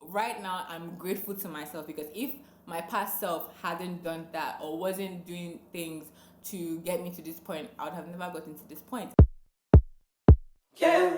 right now I'm grateful to myself, because if my past self hadn't done that or wasn't doing things to get me to this point, I would have never gotten to this point. Yeah.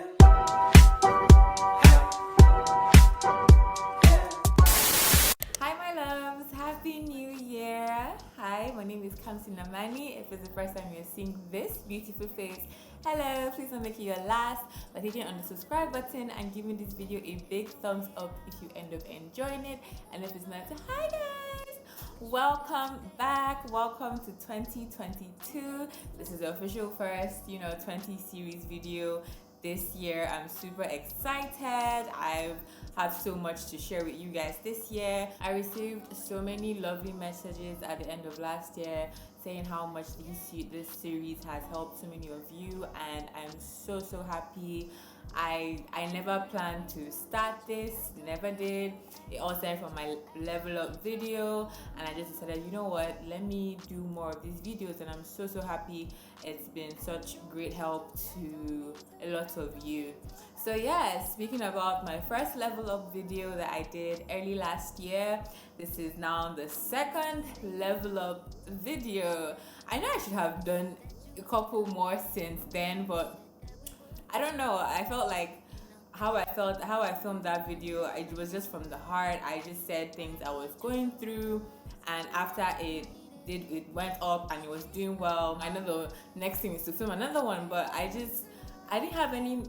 Hi my loves, happy new year. Hi, my name is Kamsinnamani. If it's the first time you're seeing this beautiful face, hello, please don't make it your last by hitting on the subscribe button and giving this video a big thumbs up if you end up enjoying it. And if it's not, hi guys, welcome back, welcome to 2022. This is the official first 20 series video this year. I'm super excited. I have so much to share with you guys this year. I received so many lovely messages at the end of last year saying how much this series has helped so many of you, and I'm so happy. I never planned to start this, never did. It all started from my level up video, and I just decided, you know what, let me do more of these videos, and I'm so happy. It's been such great help to a lot of you. So yeah, speaking about my first level up video that I did early last year, this is now the second level up video. I know I should have done a couple more since then, but I don't know. I felt like how I filmed that video, it was just from the heart. I just said things I was going through, and after it went up and it was doing well. I know the next thing is to film another one, but I didn't have any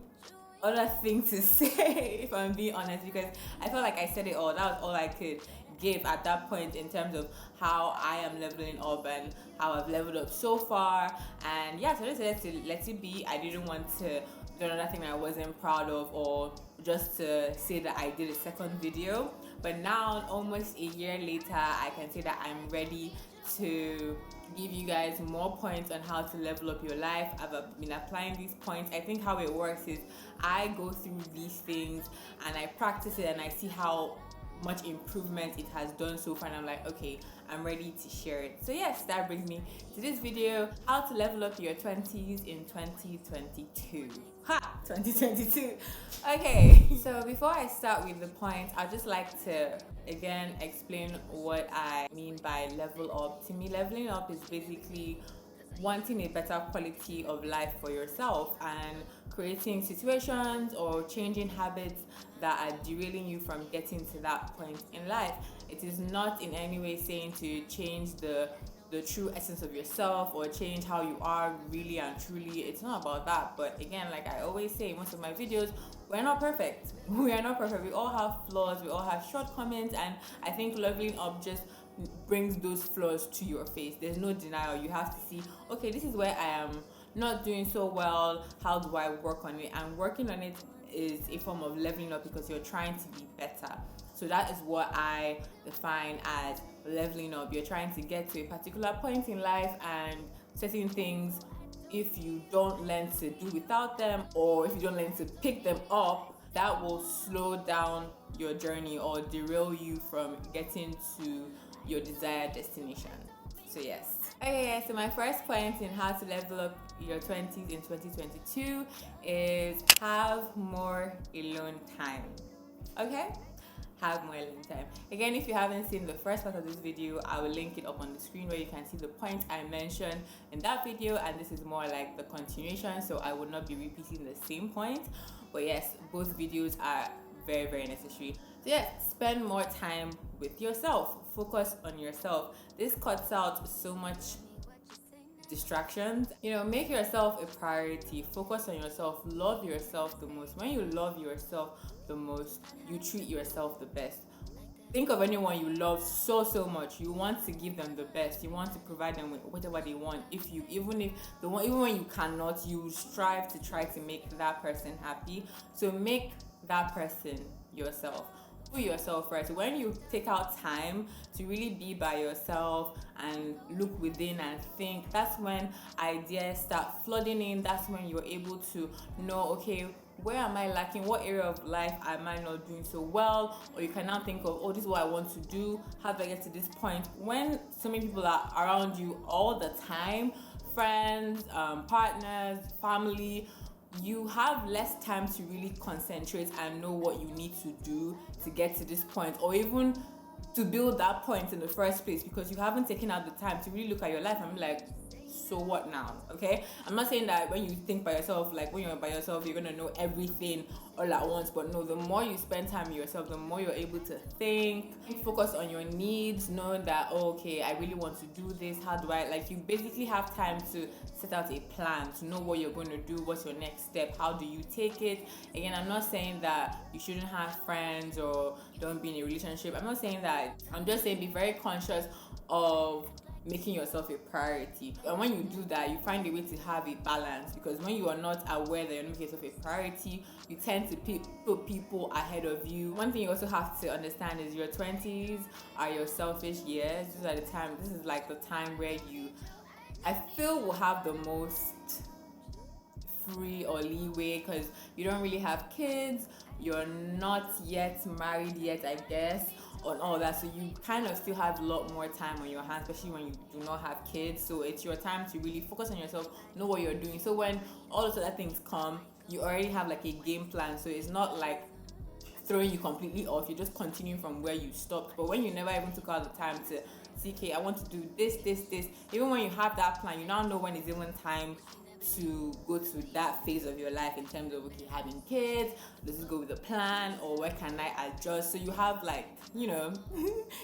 other thing to say, if I'm being honest, because I felt like I said it all. That was all I could give at that point in terms of how I am leveling up and how I've leveled up so far. And yeah, so I decided to let it be. I didn't want to do another thing I wasn't proud of, or just to say that I did a second video. But now, almost a year later, I can say that I'm ready to give you guys more points on how to level up your life. I've been applying these points. I think how it works is I go through these things and I practice it, and I see how much improvement it has done so far, and I'm like, okay, I'm ready to share it. So yes, that brings me to this video: how to level up your 20s in 2022. 2022. Okay, so before I start with the points, I'd just like to again explain what I mean by level up. To me, leveling up is basically wanting a better quality of life for yourself and creating situations or changing habits that are derailing you from getting to that point in life. It is not in any way saying to change the true essence of yourself or change how you are really and truly. It's not about that. But again, like I always say in most of my videos, we're not perfect. We are not perfect. We all have flaws, we all have shortcomings, and I think leveling up just brings those flaws to your face. There's no denial. You have to see, okay, this is where I am not doing so well. How do I work on it? And working on it is a form of leveling up, because you're trying to be better. So that is what I define as leveling up. You're trying to get to a particular point in life, and certain things, if you don't learn to do without them, or if you don't learn to pick them up, that will slow down your journey or derail you from getting to your desired destination. So yes. Okay, so my first point in how to level up your 20s in 2022 is have more alone time. Okay? Have more alone time. Again, if you haven't seen the first part of this video, I will link it up on the screen where you can see the points I mentioned in that video, and this is more like the continuation, so I will not be repeating the same point. But yes, both videos are very necessary. So yes, spend more time with yourself. Focus on yourself. This cuts out so much distractions. Make yourself a priority. Focus on yourself. Love yourself the most. When you love yourself the most, you treat yourself the best. Think of anyone you love so much. You want to give them the best. You want to provide them with whatever they want. Even when you cannot, you strive to try to make that person happy. So make that person yourself. Put yourself first. When you take out time to really be by yourself and look within and think, that's when ideas start flooding in. That's when you're able to know, okay, where am I lacking? What area of life am I not doing so well? Or you can now think of, oh, this is what I want to do. How do I get to this point? When so many people are around you all the time, friends, partners, family, you have less time to really concentrate and know what you need to do to get to this point, or even to build that point in the first place, because you haven't taken out the time to really look at your life and be like, so what now? Okay, I'm not saying that when you think by yourself, like when you're by yourself, you're gonna know everything all at once, but no, the more you spend time with yourself, the more you're able to think, focus on your needs, knowing that, oh, okay, I really want to do this, how do I, like, you basically have time to set out a plan, to know what you're going to do, what's your next step, how do you take it. Again, I'm not saying that you shouldn't have friends or don't be in a relationship. I'm not saying that. I'm just saying be very conscious of making yourself a priority, and when you do that, you find a way to have a balance, because when you are not aware that you're making yourself a priority, you tend to put people ahead of you. One thing you also have to understand is your 20s are your selfish years. This is like the time where you, I feel, will have the most free or leeway, because you don't really have kids, you're not yet married yet, I guess, on all that, so you kind of still have a lot more time on your hands, especially when you do not have kids. So it's your time to really focus on yourself, know what you're doing, so when all those other things come, you already have like a game plan, so it's not like throwing you completely off, you're just continuing from where you stopped. But when you never even took out the time to see, okay, I want to do this, even when you have that plan, you now know when it's even time to go to that phase of your life in terms of, okay, having kids, let's just go with the plan, or where can I adjust. So you have, like, you know,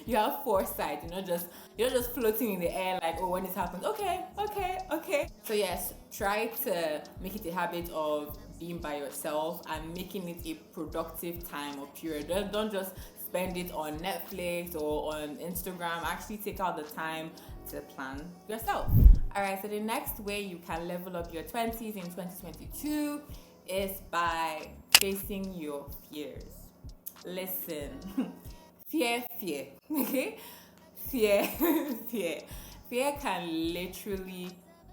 you have foresight, you're not just floating in the air like, oh, when this happens, okay. So yes, try to make it a habit of being by yourself and making it a productive time or period. Don't just spend it on Netflix or on Instagram. Actually take out the time to plan yourself. Alright, so the next way you can level up your 20s in 2022 is by facing your fears. Listen, fear, okay? Fear can literally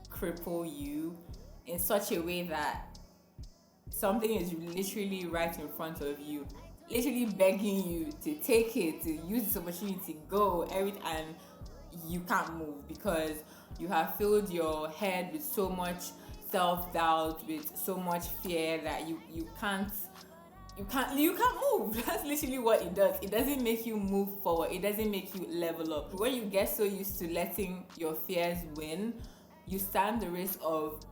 cripple you in such a way that something is literally right in front of you, literally begging you to take it, to use this opportunity, go, and you can't move, because you have filled your head with so much self-doubt, with so much fear, that you can't move. That's literally what it does. It doesn't make you move forward. It doesn't make you level up. When you get so used to letting your fears win, you stand the risk of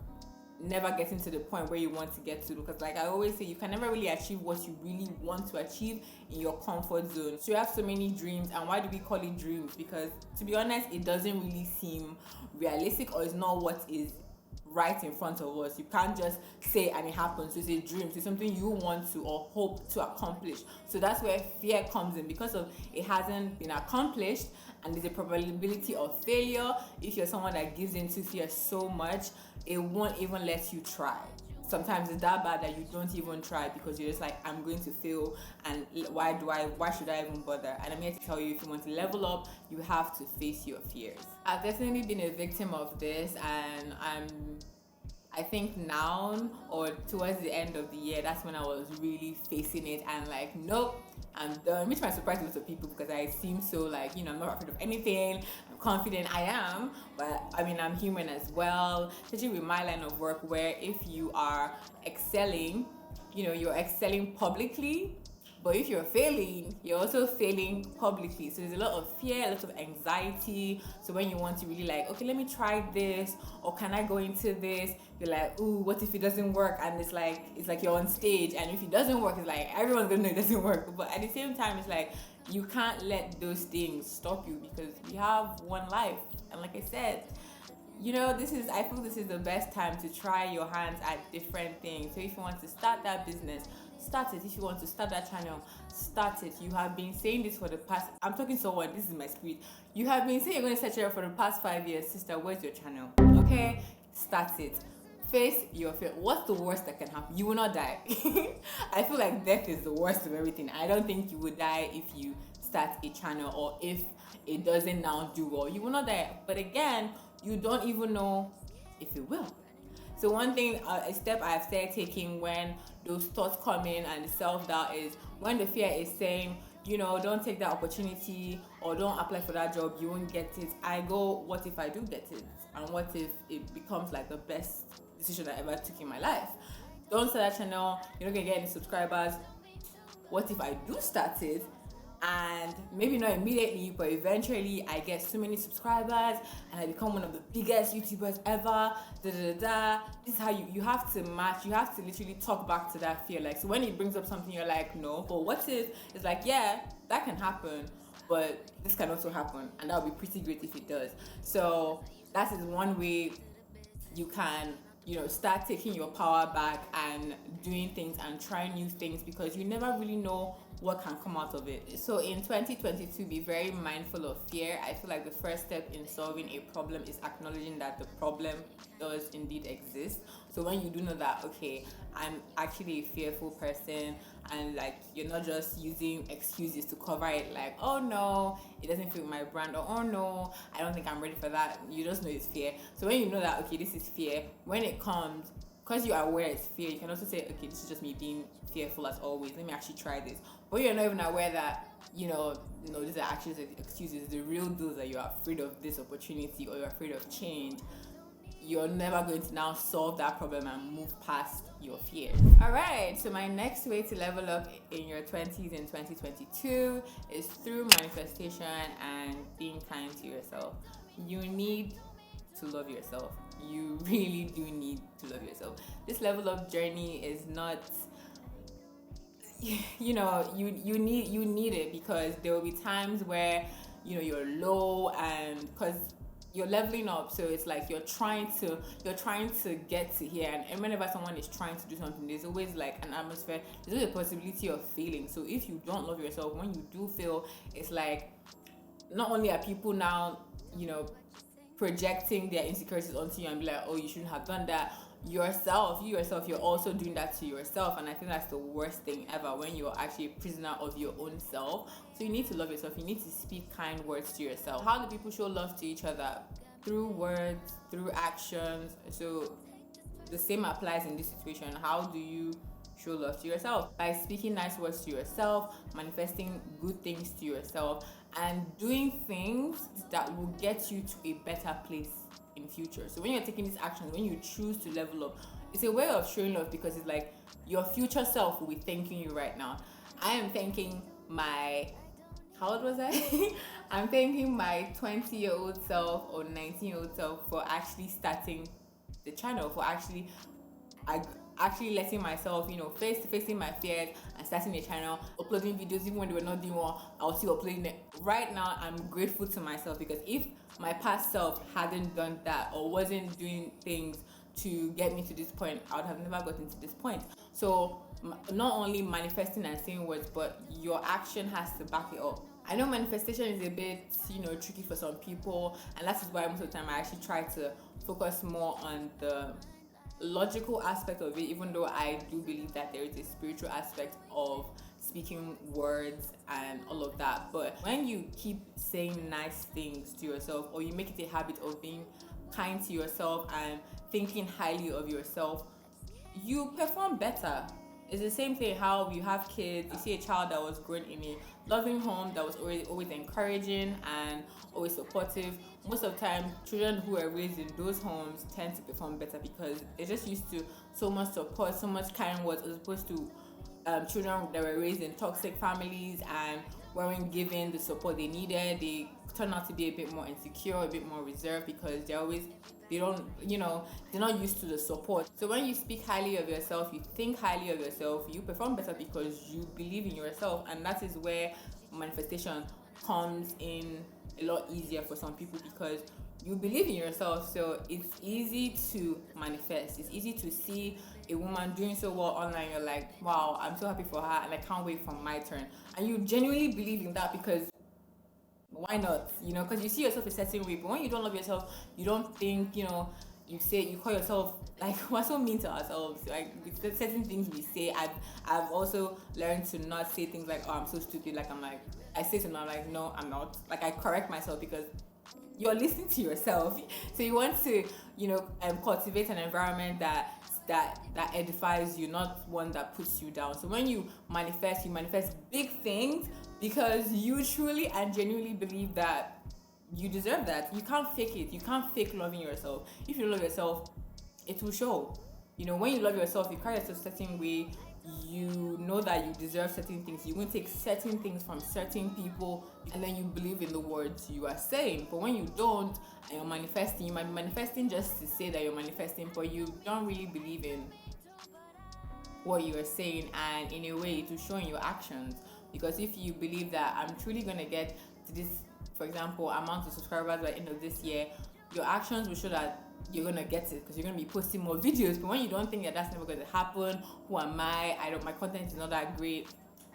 never getting to the point where you want to get to, because, like I always say, you can never really achieve what you really want to achieve in your comfort zone. So you have so many dreams, and why do we call it dreams? Because, to be honest, it doesn't really seem realistic, or it's not what is right in front of us. You can't just say and it happens. It's a dream, it's something you want to or hope to accomplish. So that's where fear comes in, because of it hasn't been accomplished, and there's a probability of failure. If you're someone that gives into fear so much, it won't even let you try. Sometimes it's that bad that you don't even try, because you're just like, I'm going to fail, and why should I even bother? And I'm here to tell you, if you want to level up, you have to face your fears. I've definitely been a victim of this, and I think now, or towards the end of the year, that's when I was really facing it, and like, nope, I'm done. Which might surprise lots of people, because I seem so like, I'm not afraid of anything, I'm confident. I am, but I mean, I'm human as well, especially with my line of work, where if you are excelling, you're excelling publicly, but if you're failing, you're also failing publicly. So there's a lot of fear, a lot of anxiety. So when you want to really like, okay, let me try this, or can I go into this? You're like, ooh, what if it doesn't work? And it's like you're on stage, and if it doesn't work, it's like everyone's gonna know it doesn't work. But at the same time, it's like you can't let those things stop you, because we have one life. And like I said, I feel this is the best time to try your hands at different things. So if you want to start that business, start it. If you want to start that channel, start it. You have been saying this for the past, I'm talking to someone, this is my spirit. You have been saying you're going to set it up for the past 5 years. Sister, where's your channel? Okay, start it. Face your fear. What's the worst that can happen? You will not die. I feel like death is the worst of everything. I don't think you would die if you start a channel, or if it doesn't now do well. You will not die. But again, you don't even know if it will. So one thing, a step I've started taking when those thoughts come in and the self-doubt, is when the fear is saying, don't take that opportunity, or don't apply for that job, you won't get it. I go, what if I do get it? And what if it becomes like the best decision I ever took in my life? don't start that channel, you're not gonna get any subscribers. What if I do start it, and maybe not immediately, but eventually I get so many subscribers and I become one of the biggest YouTubers ever, This is how you have to match, you have to literally talk back to that fear. Like, so when it brings up something, you're like, no, but what if it's like, yeah, that can happen, but this can also happen, and that would be pretty great if it does. So that is one way you can, start taking your power back and doing things and trying new things, because you never really know what can come out of it. So in 2022, be very mindful of fear. I feel like the first step in solving a problem is acknowledging that the problem does indeed exist. So when you do know that, okay, I'm actually a fearful person, and like, you're not just using excuses to cover it, like, oh no, it doesn't fit my brand, or oh no, I don't think I'm ready for that. You just know it's fear. So when you know that, okay, this is fear, when it comes, because you are aware it's fear, you can also say, okay, this is just me being fearful as always, let me actually try this. But you're not even aware that, these are actually the excuses. The real deal is that you're afraid of this opportunity, or you're afraid of change. You're never going to now solve that problem and move past your fear. All right, so my next way to level up in your 20s in 2022 is through manifestation and being kind to yourself. You need to love yourself. You really do need to love yourself. This level up journey is not, you need it, because there will be times where you're low, and because you're leveling up, so it's like you're trying to get to here, and whenever someone is trying to do something, there's always like an atmosphere, there's always a possibility of failing. So if you don't love yourself, when you do fail, it's like not only are people now projecting their insecurities onto you and be like, oh, you shouldn't have done that. You yourself, you're also doing that to yourself, and I think that's the worst thing ever, when you're actually a prisoner of your own self. So you need to love yourself. You need to speak kind words to yourself. How do people show love to each other? Through words, through actions. So the same applies in this situation. How do you show love to yourself? By speaking nice words to yourself, manifesting good things to yourself, and doing things that will get you to a better place in future. So when you're taking these actions, when you choose to level up, it's a way of showing love, because it's like your future self will be thanking you right now. I am thanking my, how old was I? I'm thanking my 20-year-old self or 19-year-old self for actually starting the channel, for actually letting myself, facing my fears and starting a channel, uploading videos. Even when they were not doing well, I was still uploading it. Right now, I'm grateful to myself, because if my past self hadn't done that, or wasn't doing things to get me to this point, I would have never gotten to this point. So not only manifesting and saying words, but your action has to back it up. I know manifestation is a bit, tricky for some people, and that is why most of the time I actually try to focus more on the logical aspect of it, even though I do believe that there is a spiritual aspect of speaking words and all of that. But when you keep saying nice things to yourself, or you make it a habit of being kind to yourself and thinking highly of yourself, you perform better. It's the same thing how you have kids, you see a child that was grown in a loving home, that was always encouraging and always supportive. Most of the time, children who are raised in those homes tend to perform better, because they're just used to so much support, so much kind words, as opposed to children that were raised in toxic families and weren't given the support they needed. They turn out to be a bit more insecure, a bit more reserved, because they're not used to the support. So when you speak highly of yourself, you think highly of yourself, you perform better, because you believe in yourself. And that is where manifestation comes in a lot easier for some people, because you believe in yourself. So it's easy to manifest. It's easy to see a woman doing so well online. You're like, wow, I'm so happy for her, and I can't wait for my turn. And you genuinely believe in that, because why not? Because you see yourself a certain way. But when you don't love yourself, you don't think, you call yourself, like, we're so mean to ourselves. Like, with certain things we say, I've also learned to not say things like, oh, I'm so stupid. Like, I say something, I'm like, no, I'm not. Like, I correct myself, because you're listening to yourself. So you want to, cultivate an environment that edifies you, not one that puts you down. So when you manifest big things, because you truly and genuinely believe that you deserve that. You can't fake it. You can't fake loving yourself. If you love yourself, it will show. You know, when you love yourself, you carry yourself a certain way. You know that you deserve certain things. You won't take certain things from certain people, and then you believe in the words you are saying. But when you don't, and you're manifesting, you might be manifesting just to say that you're manifesting, but you don't really believe in what you are saying, and in a way, it will show in your actions. Because if you believe that I'm truly gonna get to this, for example, amount of subscribers by the end of this year, your actions will show that you're gonna get it, because you're gonna be posting more videos. But when you don't think that that's never gonna happen, who am I don't, my content is not that great,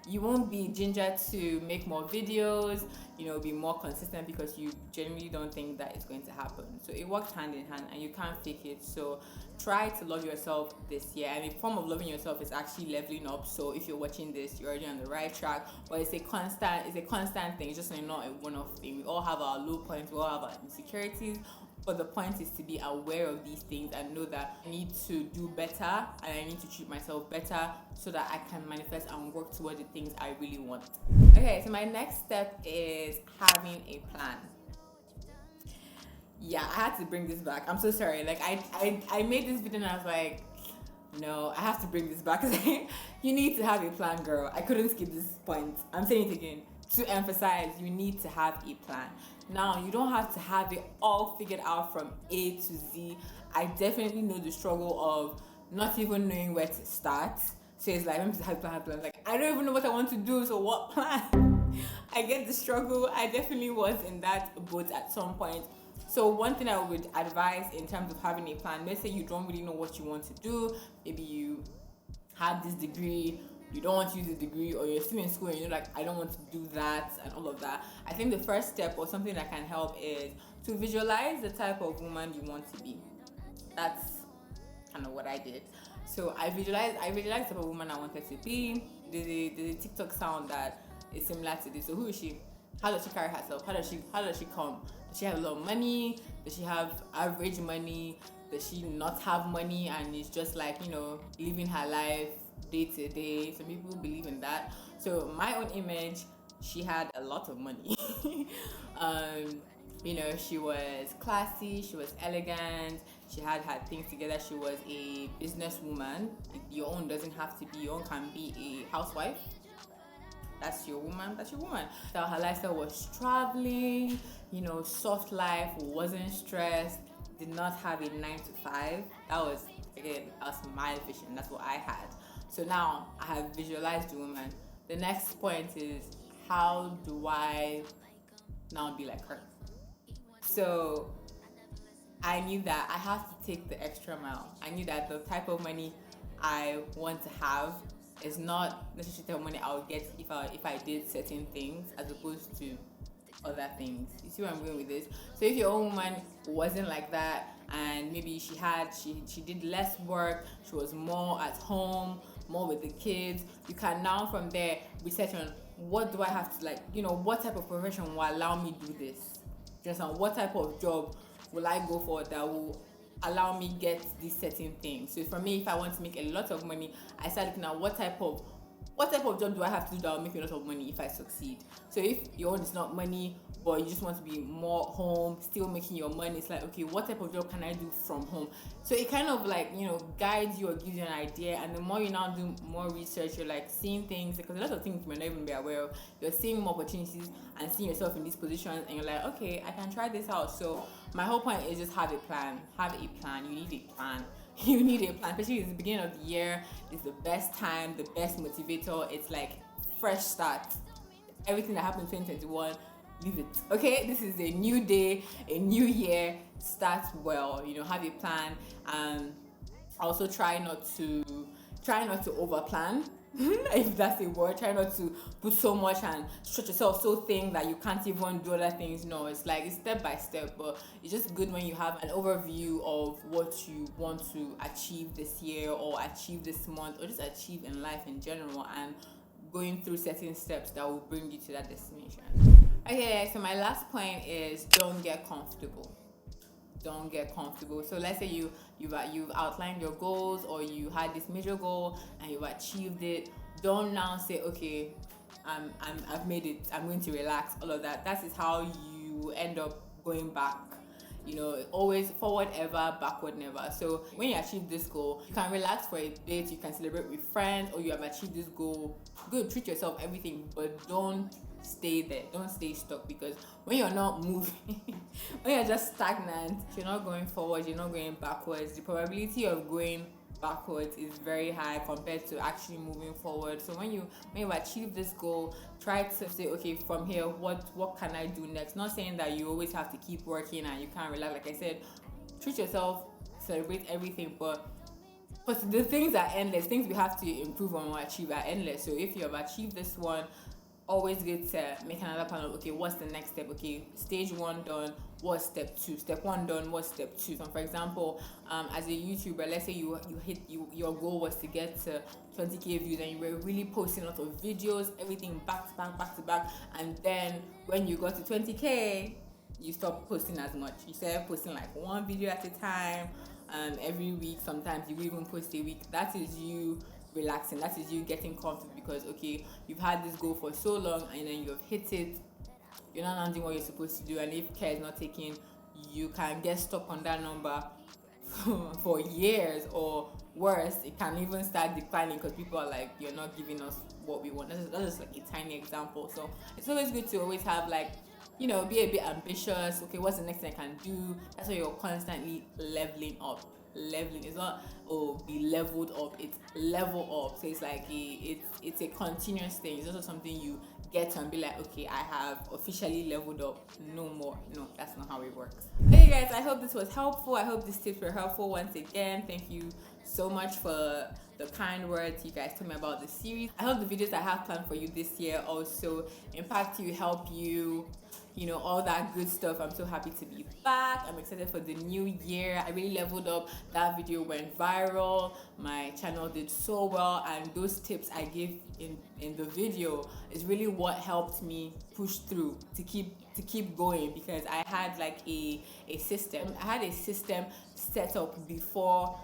you won't be ginger to make more videos, you know, be more consistent, because you genuinely don't think that it's going to happen. So it works hand in hand, and you can't fake it. So try to love yourself this year, and a form of loving yourself is actually leveling up. So if you're watching this, you're already on the right track. But it's a constant thing. It's just not a one-off thing. We all have our low points, we all have our insecurities. But the point is to be aware of these things and know that I need to do better, and I need to treat myself better, so that I can manifest and work toward the things I really want. Okay, so my next step is having a plan. Yeah, I had to bring this back. I'm so sorry. Like I made this video and I was like, no, I have to bring this back. You need to have a plan, girl. I couldn't skip this point. I'm saying it again to emphasize, you need to have a plan. Now, you don't have to have it all figured out from A to Z. I definitely know the struggle of not even knowing where to start. So it's like, let me just have a plan. Like, I don't even know what I want to do, so what plan? I get the struggle. I definitely was in that boat at some point. So one thing I would advise in terms of having a plan, let's say you don't really know what you want to do. Maybe you have this degree, you don't want to use the degree, or you're still in school and you're like, I don't want to do that and all of that. I think the first step, or something that can help, is to visualize the type of woman you want to be. That's kind of what I did. So I visualized the type of woman I wanted to be. There's a TikTok sound that is similar to this. So who is she? How does she carry herself? How does she come? Does she have a lot of money? Does she have average money? Does she not have money and is just like, you know, living her life day to day? Some people believe in that. So my own image, she had a lot of money. You know, she was classy, she was elegant, she had her things together, she was a businesswoman. Your own doesn't have to be, your own can be a housewife. That's your woman. So her lifestyle was traveling, you know, soft life, wasn't stressed, did not have a 9 to 5. That was my vision. That's what I had. So now I have visualized the woman. The next point is, how do I now be like her? So I knew that I have to take the extra mile. I knew that the type of money I want to have is not necessarily the money I would get if I did certain things, as opposed to other things. You see where I'm going with this? So if your own woman wasn't like that, and maybe she did less work, she was more at home, more with the kids, you can now from there research on, what do I have to, like, you know, what type of profession will allow me to do this? Just on what type of job will I go for that will allow me get these certain things. So for me, if I want to make a lot of money, I start looking at what type of job do I have to do that will make me a lot of money if I succeed. So if your own is not money, but you just want to be more home, still making your money, it's like, okay, what type of job can I do from home? So it kind of like, you know, guides you or gives you an idea. And the more you now do more research, you're like seeing things, because a lot of things you may not even be aware of. You're seeing more opportunities and seeing yourself in these positions, and you're like, okay, I can try this out. So my whole point is just have a plan. You need a plan. You need a plan, especially at the beginning of the year. It's the best time, the best motivator. It's like fresh start. Everything that happened in 2021, leave it. Okay, this is a new day, a new year. Start well. You know, have a plan. Also try not to over plan. If that's a word. Try not to put so much and stretch yourself so thin that you can't even do other things. No, it's like it's step by step, but it's just good when you have an overview of what you want to achieve this year, or achieve this month, or just achieve in life in general, and going through certain steps that will bring you to that destination. Okay, so my last point is, don't get comfortable. Don't get comfortable. So let's say you've outlined your goals, or you had this major goal and you've achieved it. Don't now say, okay, I've made it, I'm going to relax. All of that. That is how you end up going back. You know, always forward ever, backward never. So when you achieve this goal, you can relax for a bit, you can celebrate with friends, or you have achieved this goal, good, treat yourself, everything, but don't stay there, don't stay stuck, because when you're not moving when you're just stagnant, you're not going forward, you're not going backwards, the probability of going backwards is very high compared to actually moving forward. So when you achieve this goal, try to say, okay, from here, what can I do next? Not saying that you always have to keep working and you can't relax. Like I said, treat yourself, celebrate everything, but the things are endless. Things we have to improve on or achieve are endless. So if you have achieved this one, always good to make another plan of, okay, what's the next step? Okay, stage 1 done, what's step 2? Step 1 done, what's step 2? So for example, as a YouTuber, let's say you hit your goal was to get to 20k views, and you were really posting a lot of videos, everything back to back, and then when you got to 20k, you stopped posting as much. You started posting like one video at a time, every week. Sometimes you even post a week. That is you relaxing, that is you getting comfortable, because okay, you've had this goal for so long and then you've hit it, you're not doing what you're supposed to do, and if care is not taken, you can get stuck on that number for years, or worse, it can even start declining because people are like, you're not giving us what we want. That's just like a tiny example. So it's always good to always have, like, you know, be a bit ambitious. Okay, what's the next thing I can do? That's why you're constantly leveling up. Leveling, it's not be leveled up, it's level up. So it's like it's a continuous thing. It's also something you get to and be like, okay, I have officially leveled up, no more. No, that's not how it works. Hey guys, I hope this was helpful. I hope these tips were helpful. Once again, thank you so much for the kind words you guys told me about the series. I hope the videos I have planned for you this year also impact you, help you, you know, all that good stuff. I'm so happy to be back. I'm excited for the new year. I really leveled up. That video went viral. My channel did so well, and those tips I gave in the video is really what helped me push through to keep going, because I had like a system. I had a system set up before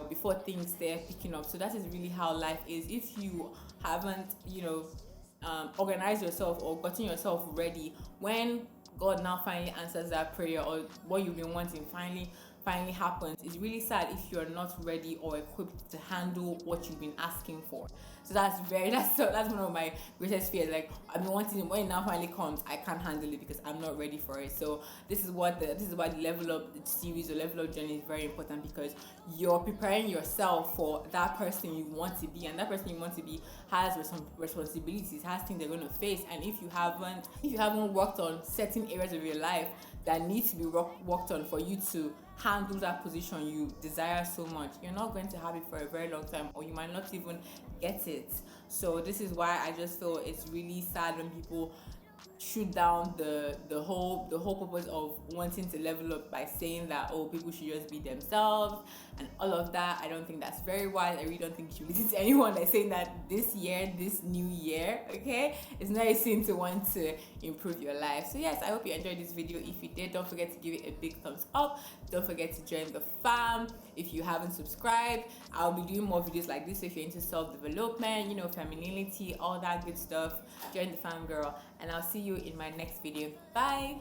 things started picking up. So that is really how life is. If you haven't, you know, organized yourself or gotten yourself ready, when God now finally answers that prayer, or what you've been wanting finally happens, it's really sad if you're not ready or equipped to handle what you've been asking for. So that's one of my greatest fears. Like, I've been wanting it, when it now finally comes, I can't handle it because I'm not ready for it. So this is why the level up series or level up journey is very important, because you're preparing yourself for that person you want to be, and that person you want to be has responsibilities, has things they're going to face. And if you haven't worked on certain areas of your life that need to be worked on for you to handle that position you desire so much, you're not going to have it for a very long time, or you might not even get it. So this is why I just feel it's really sad when people shoot down the whole purpose of wanting to level up by saying that, oh, people should just be themselves and all of that. I don't think that's very wise. I really don't think you should listen to anyone that's saying that this new year, okay, it's not a sin to want to improve your life. So yes, I hope you enjoyed this video. If you did, don't forget to give it a big thumbs up. Don't forget to join the fam. If you haven't subscribed, I'll be doing more videos like this. If you're into self-development, you know, femininity, all that good stuff, join the fam, girl, and I'll see you in my next video. Bye.